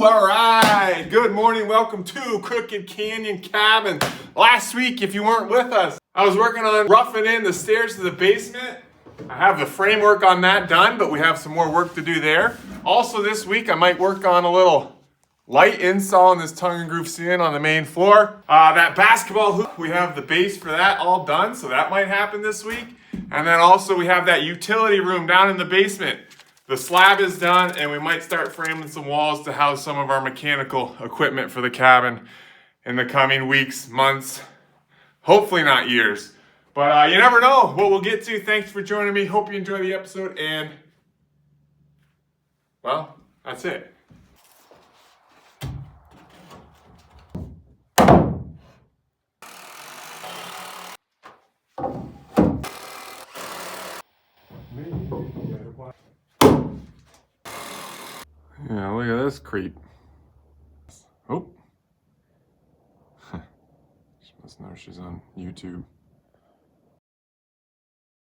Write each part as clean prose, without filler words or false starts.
All right, good morning. Welcome to Crooked Canyon Cabin. Last week, if you weren't with us, I was working on roughing in the stairs to the basement. I have the framework on that done, but we have some more work to do there. Also this week, I might work on a little light install in this tongue and groove ceiling on the main floor. That basketball hoop, we have the base for that all done, so that might happen this week. And then also we have that utility room down in the basement. The slab is done, and we might start framing some walls to house some of our mechanical equipment for the cabin in the coming weeks, months, hopefully not years. But you never know what we'll get to. Thanks for joining me. Hope you enjoy the episode, and well, that's it. Yeah, look at this creep. Oh. She must know she's on YouTube.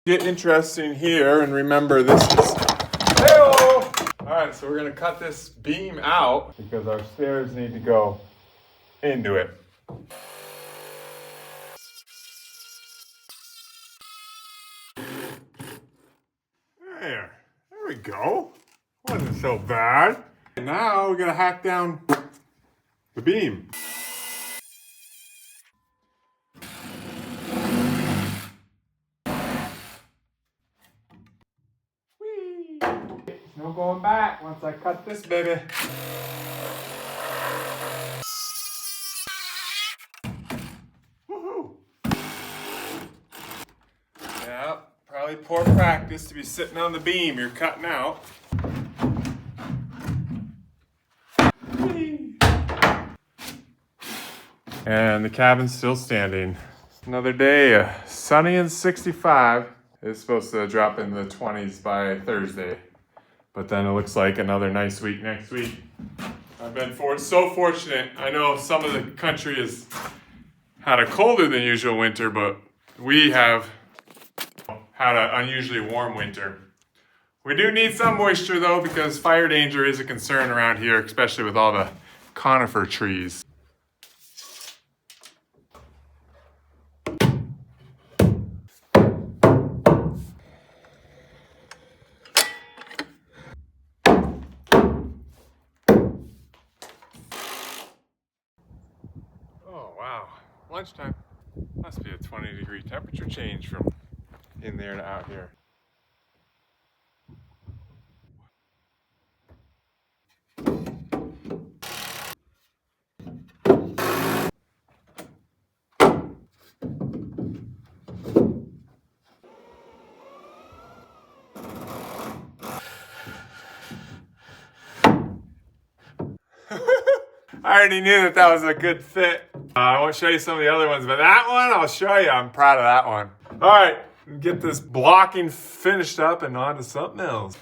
Get interesting here, and remember this is... Hey-oh! Alright, so we're going to cut this beam out because our stairs need to go into it. There we go. Wasn't so bad. And now we're gonna hack down the beam. Whee! There's no going back once I cut this baby. Woohoo! Yeah, probably poor practice to be sitting on the beam you're cutting out. And the cabin's still standing. Another day, sunny and 65. It's supposed to drop in the 20s by Thursday. But then it looks like another nice week next week. I've been so fortunate. I know some of the country has had a colder than usual winter, but we have had an unusually warm winter. We do need some moisture though, because fire danger is a concern around here, especially with all the conifer trees. Oh wow, lunchtime. Must be a 20-degree temperature change from in there to out here. I already knew that was a good fit. I won't show you some of the other ones, but that one I'll show you. I'm proud of that one. All right, get this blocking finished up and on to something else.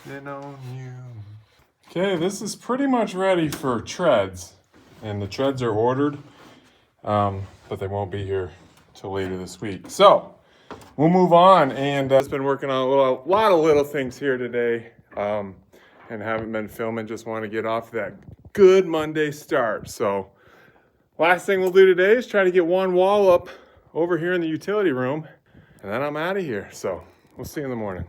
Okay, this is pretty much ready for treads, and the treads are ordered, but they won't be here till later this week. So we'll move on, and I've been working on a lot of little things here today, and haven't been filming. Just want to get off that good Monday start. So last thing we'll do today is try to get one wall up over here in the utility room, and then I'm out of here. So we'll see you in the morning.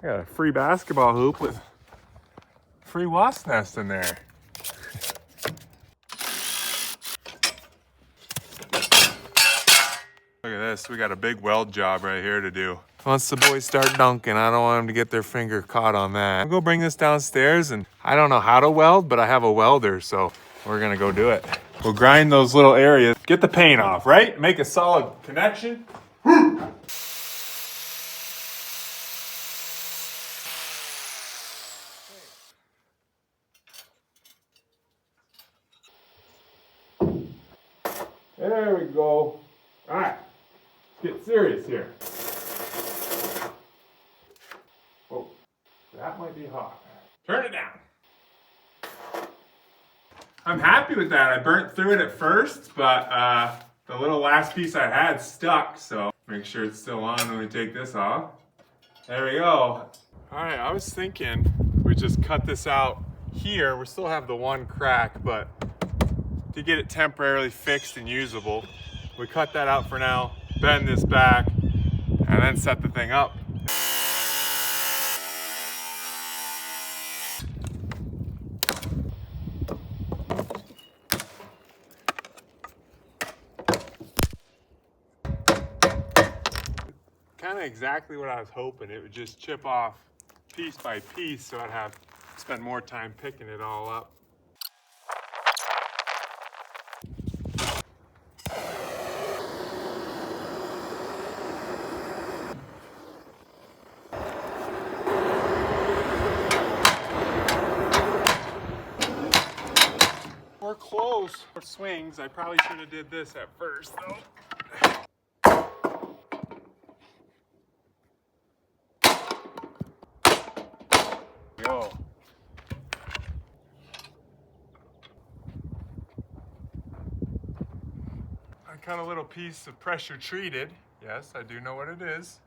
I got a free basketball hoop with free wasp nest in there. Look at this, we got a big weld job right here to do. Once the boys start dunking, I don't want them to get their finger caught on that. I'll go bring this downstairs, and I don't know how to weld, but I have a welder, so we're gonna go do it. We'll grind those little areas, get the paint off, right? Make a solid connection. There we go. All right, let's get serious here. Oh, that might be hot. Turn it down. I'm happy with that. I burnt through it at first, but the little last piece I had stuck, so make sure it's still on when we take this off. There we go. All right, I was thinking we just cut this out here. We still have the one crack, but to get it temporarily fixed and usable, we cut that out for now, bend this back, and then set the thing up. Kind of exactly what I was hoping. It would just chip off piece by piece, so I'd have to spend more time picking it all up. We're close for swings. I probably should have did this at first though. Go. I cut a little piece of pressure treated. Yes, I do know what it is.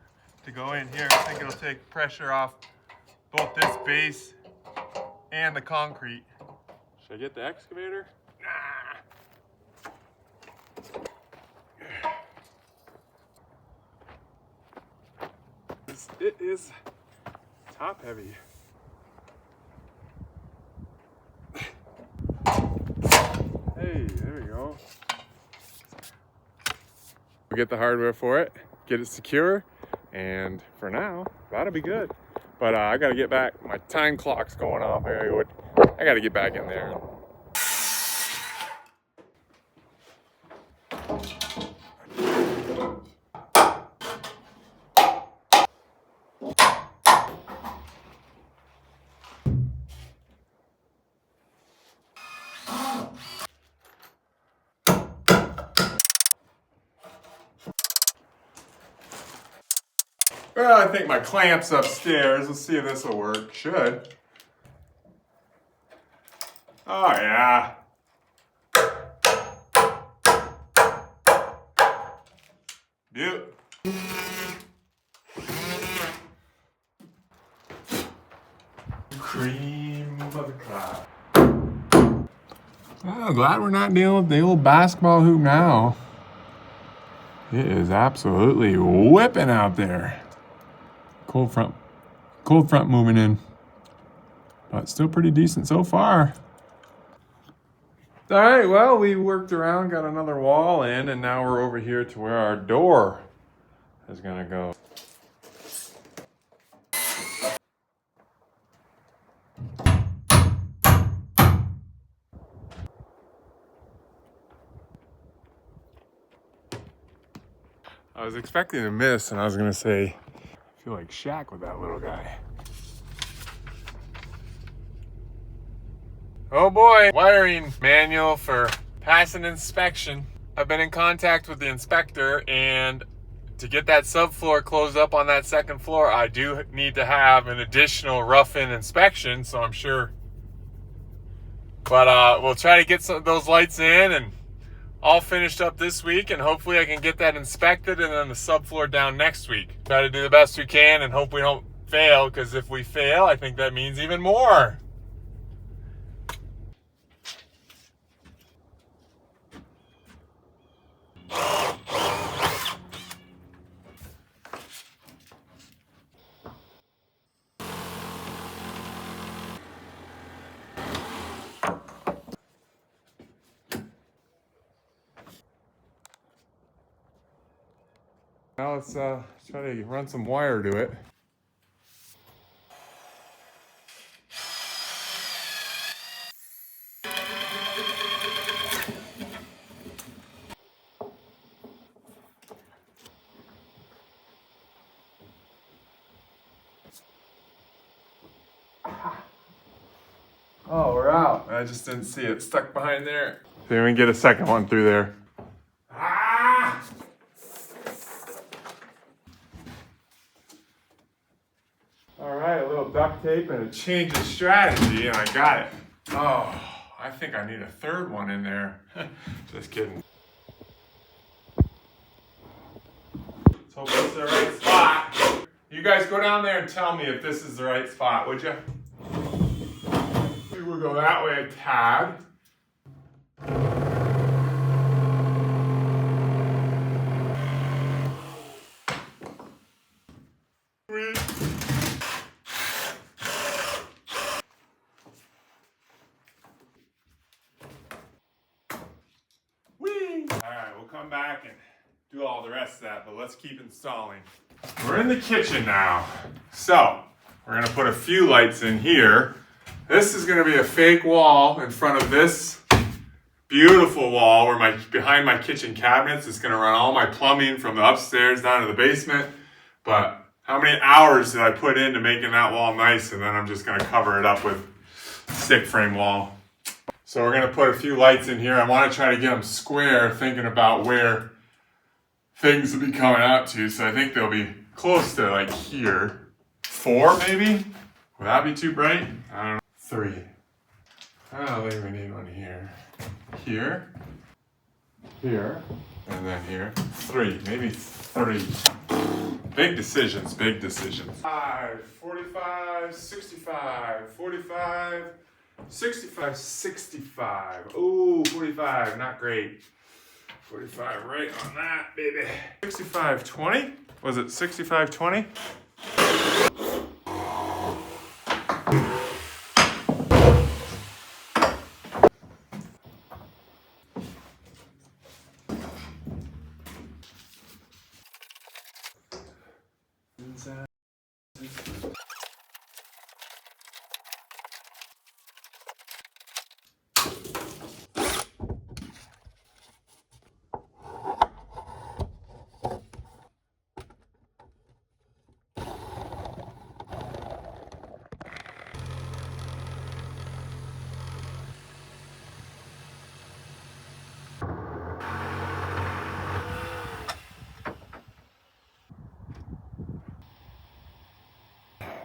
To go in here, I think it'll take pressure off both this base and the concrete. Should I get the excavator? Nah. It is top heavy. Hey, there we go. We'll get the hardware for it, get it secure, and for now, that'll be good. But I gotta get back, my time clock's going off. I gotta get back in there. Well, I think my clamp's upstairs. Let's see if this will work. Should. Oh, yeah. Beaut. Cream of the crop. Oh, glad we're not dealing with the old basketball hoop now. It is absolutely whipping out there. Cold front moving in, but still pretty decent so far. All right, well, we worked around, got another wall in, and now we're over here to where our door is gonna go. I was expecting to miss, and I was gonna say, I feel like Shaq with that little guy. Oh boy, wiring manual for passing inspection. I've been in contact with the inspector, and to get that subfloor closed up on that second floor, I do need to have an additional rough-in inspection, so I'm sure. But we'll try to get some of those lights in and all finished up this week, and hopefully I can get that inspected and then the subfloor down next week. Try to do the best we can and hope we don't fail, because if we fail, I think that means even more. Now let's try to run some wire to it. Oh, we're out. I just didn't see it stuck behind there. See if we can get a second one through there. Ah! All right, a little duct tape and a change of strategy, and I got it. Oh, I I think I need a third one in there. Just kidding. Let's hope it's the right spot. You guys go down there and tell me if this is the right spot, would you? Maybe we'll go that way a tad. Alright, we'll come back and do all the rest of that, but let's keep installing. We're in the kitchen now. So, we're going to put a few lights in here. This is going to be a fake wall in front of this beautiful wall where behind my kitchen cabinets. It's going to run all my plumbing from the upstairs down to the basement. But how many hours did I put into making that wall nice, and then I'm just going to cover it up with stick frame wall. So we're going to put a few lights in here. I want to try to get them square, thinking about where things will be coming out to. So I think they'll be close to like here. 4 maybe? Would that be too bright? I don't know. 3. I don't think we need one here. Here. Here. And then here. 3. Maybe 3. Big decisions, big decisions. 5, 45, 65, 45, 65, 65. Ooh, 45, not great. 45 right on that, baby. 65, 20? Was it 65, 20?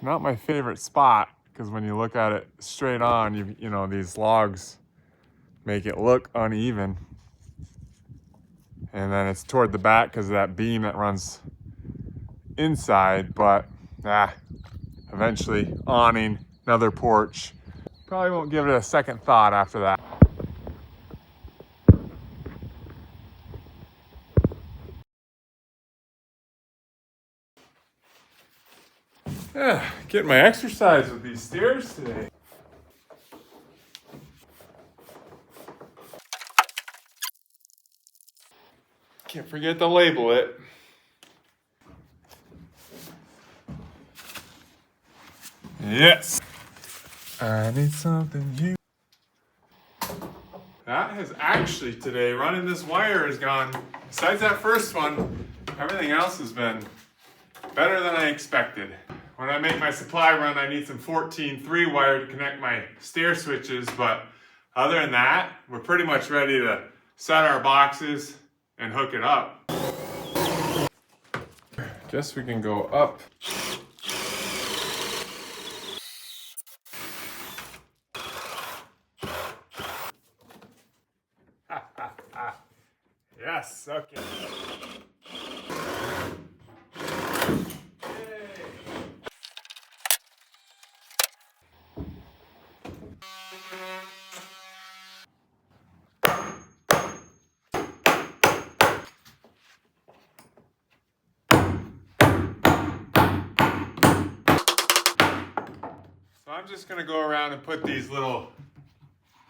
Not my favorite spot, because when you look at it straight on, you know, these logs make it look uneven. And then it's toward the back because of that beam that runs inside, but eventually awning, another porch. Probably won't give it a second thought after that. Yeah, getting my exercise with these stairs today. Can't forget to label it. Yes. I need something new. That has actually today, running this wire has gone, besides that first one, everything else has been better than I expected. When I make my supply run, I need some 14-3 wire to connect my stair switches, but other than that, we're pretty much ready to set our boxes and hook it up. Guess we can go up. Yes, okay. So I'm just going to go around and put these little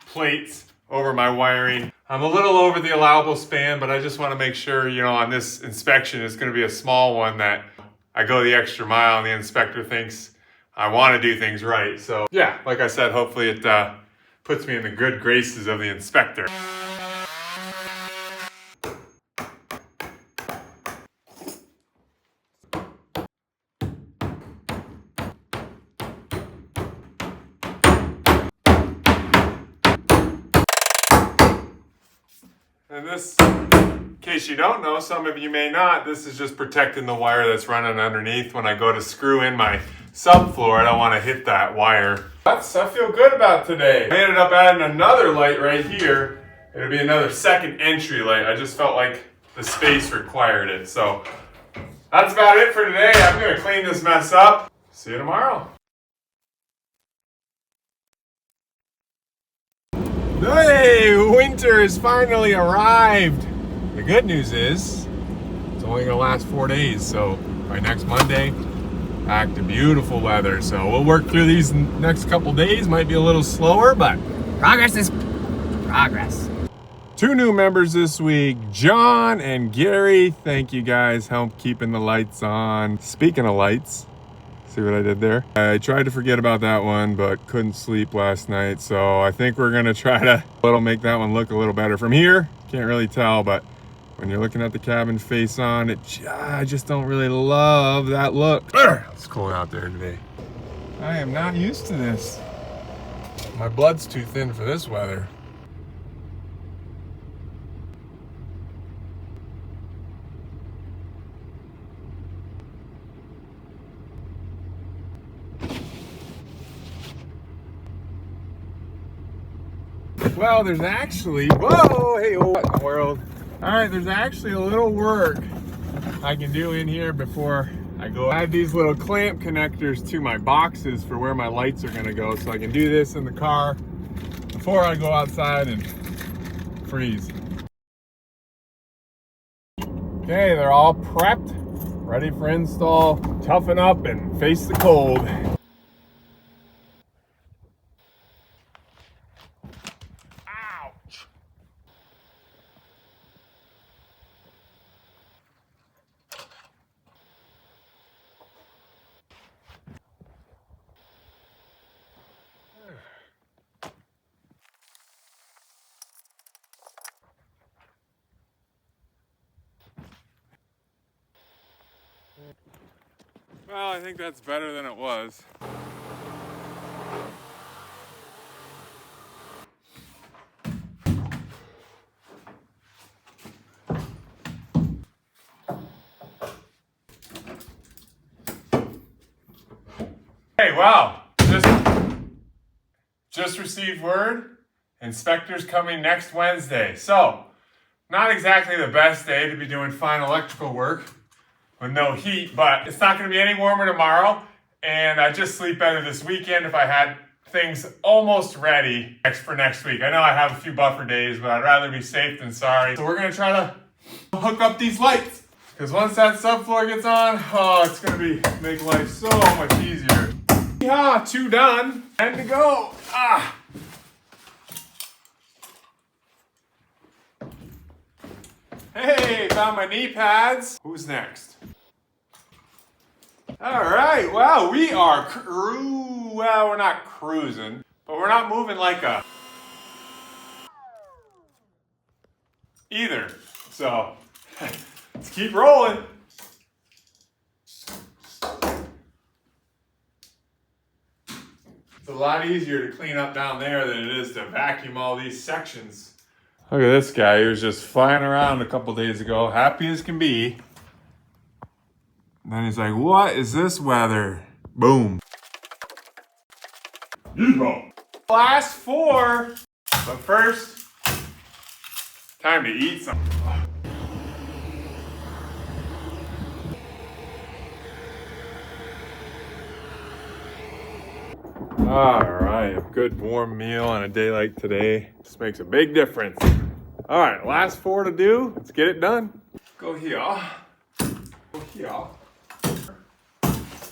plates over my wiring. I'm a little over the allowable span, but I just want to make sure, you know, on this inspection, it's going to be a small one that I go the extra mile and the inspector thinks I want to do things right. So yeah, like I said, hopefully it puts me in the good graces of the inspector. And this In case you don't know, some of you may not, this is just protecting the wire that's running underneath. When I go to screw in my subfloor, I don't want to hit that wire. I feel good about today. I ended up adding another light right here. It'll be another second entry light. I just felt like the space required it. So that's about it for today. I'm going to clean this mess up. See you tomorrow. Hey, winter has finally arrived. The good news is it's only going to last 4 days. So by next Monday, back to beautiful weather. So we'll work through these next couple days. Might be a little slower, but progress is progress. 2 new members this week, John and Gary. Thank you guys, help keeping the lights on. Speaking of lights, see what I did there? I tried to forget about that one, but couldn't sleep last night. So I think we're gonna try to make that one look a little better. From here, can't really tell, but when you're looking at the cabin face on, I just don't really love that look. It's cold out there today. I am not used to this. My blood's too thin for this weather. Well, there's actually, whoa, hey, what in the world? All right, there's actually a little work I can do in here before I go. I have these little clamp connectors to my boxes for where my lights are gonna go, so I can do this in the car before I go outside and freeze. Okay, they're all prepped, ready for install. Toughen up and face the cold. Well, I think that's better than it was. Hey, wow, just received word, inspector's coming next Wednesday. So, not exactly the best day to be doing fine electrical work with no heat, but it's not gonna be any warmer tomorrow, and I just sleep better this weekend if I had things almost ready for next week. I know I have a few buffer days, but I'd rather be safe than sorry. So we're gonna try to hook up these lights, because once that subfloor gets on, oh, it's gonna make life so much easier. Yeah, 2 done, 10 to go. Hey, found my knee pads. Who's next? All right, wow, we are well, we're not cruising, but we're not moving like a either. So let's keep rolling. It's a lot easier to clean up down there than it is to vacuum all these sections. Look at this guy, he was just flying around a couple days ago, happy as can be. And then he's like, what is this weather? Boom. Last 4, but first, time to eat something. All right, a good warm meal on a day like today. This makes a big difference. All right, last 4 to do. Let's get it done. Go here. Go here.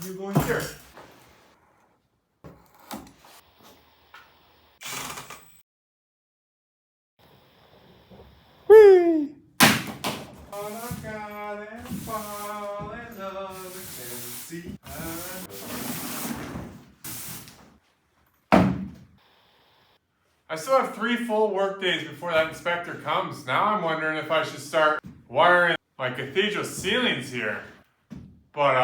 You go here. Whee! I still have 3 full work days before that inspector comes. Now I'm wondering if I should start wiring my cathedral ceilings here. But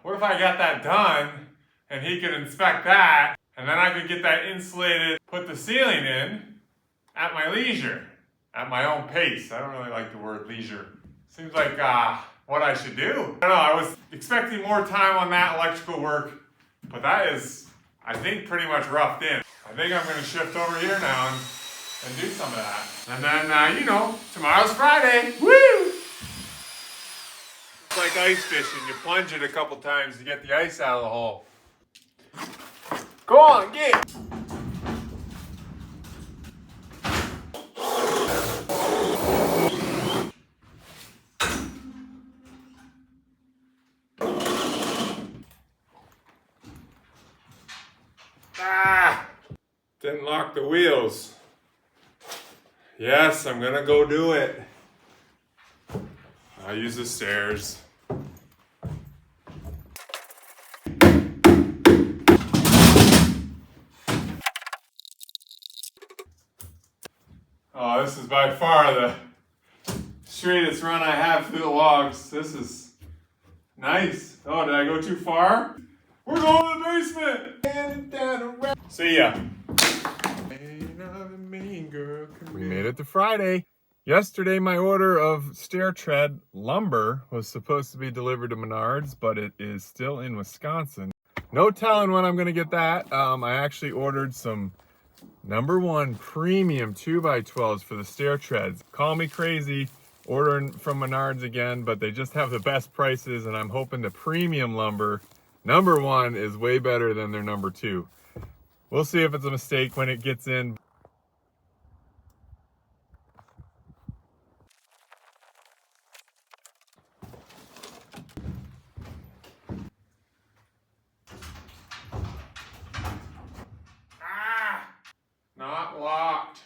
what if I got that done and he could inspect that, and then I could get that insulated, put the ceiling in at my leisure, at my own pace. I don't really like the word leisure. seems like what I should do. I don't know, I was expecting more time on that electrical work, but that is, I think, pretty much roughed in. I think I'm gonna shift over here now and do some of that. And then, you know, tomorrow's Friday. Woo! It's like ice fishing. You plunge it a couple times to get the ice out of the hole. Go on, get it. Didn't lock the wheels. Yes, I'm gonna go do it. I'll use the stairs. Oh, this is by far the straightest run I have through the logs. This is nice. Oh, did I go too far? We're going to the basement. See ya. We made it to Friday. Yesterday, my order of stair tread lumber was supposed to be delivered to Menards, but it is still in Wisconsin. No telling when I'm going to get that. I actually ordered some #1 premium 2x12s for the stair treads. Call me crazy ordering from Menards again, but they just have the best prices, and I'm hoping the premium lumber #1 is way better than their #2. We'll see if it's a mistake when it gets in. Not locked.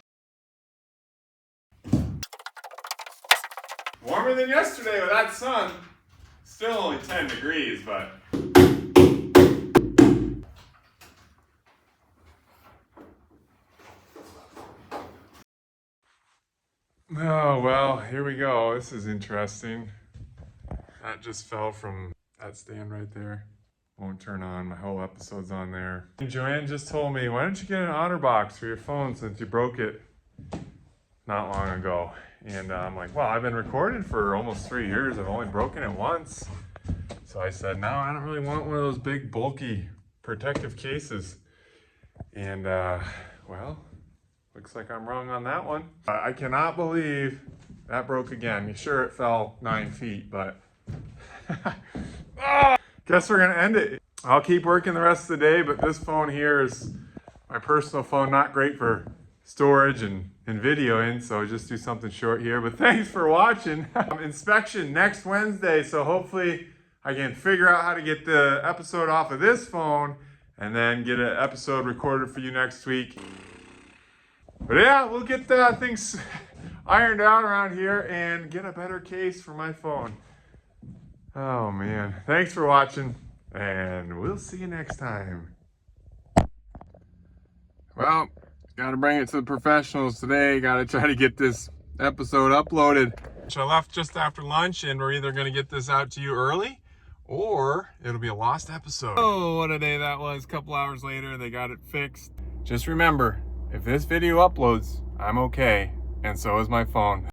Warmer than yesterday with that sun. Still only 10 degrees, but. Oh, well, here we go. This is interesting. That just fell from that stand right there. Won't turn on. My whole episode's on there. And Joanne just told me, why don't you get an OtterBox for your phone since you broke it not long ago? And I'm like, well, I've been recording for almost 3 years. I've only broken it once. So I said, no, I don't really want one of those big, bulky protective cases. And, well, looks like I'm wrong on that one. I cannot believe that broke again. Sure, it fell 9 feet, but... oh! Guess we're gonna end it. I'll keep working the rest of the day, but this phone here is my personal phone, not great for storage and videoing, so just do something short here. But thanks for watching. Inspection next Wednesday, so hopefully I can figure out how to get the episode off of this phone and then get an episode recorded for you next week. But yeah, we'll get things ironed out around here and get a better case for my phone. Oh man, thanks for watching, and we'll see you next time. Well, gotta bring it to the professionals today. Gotta try to get this episode uploaded. So I left just after lunch, and we're either gonna get this out to you early, or it'll be a lost episode. Oh, what a day that was. A couple hours later, they got it fixed. Just remember, if this video uploads, I'm okay, and so is my phone.